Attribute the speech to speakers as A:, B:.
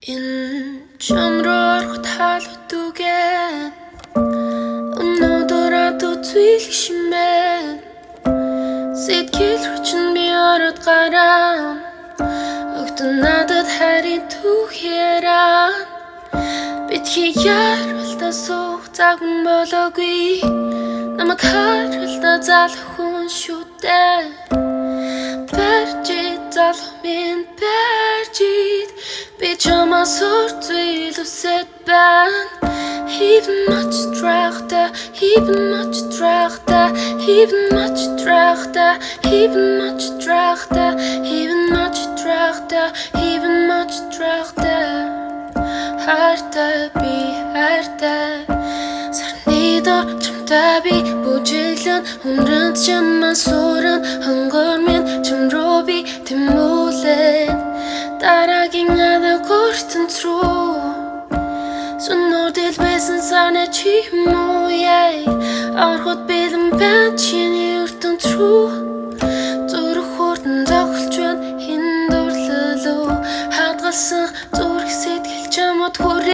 A: Энэ чамрах талуудугэн өнөөдөр үзүүлшмэн сэтгэл хүчин би ороод гараа өгдөн надад харин түүхээрээ битгий яаралтай суух цагн болоогүй намайг харалтай залах хүн шүү дээ барьжид залах минь барьжид би чамаа сурцвил үсэт байна Even much trachta, even much trachta, even much trachta, even much trachta, even much trachta, even much trachta. Harta bi harta, sarnidor chamta bi bujilan, umrand chamma soran, hangormen chamrobi timulen, daraging ada korten true. Sunodil байсан санаа чи муу яй архот бэлэн бэн чиний өртөн трүү зүрх хурдан зогсолж байна хин дурлалуу хадгалсан зүрх сэтгэл чамд хүрээ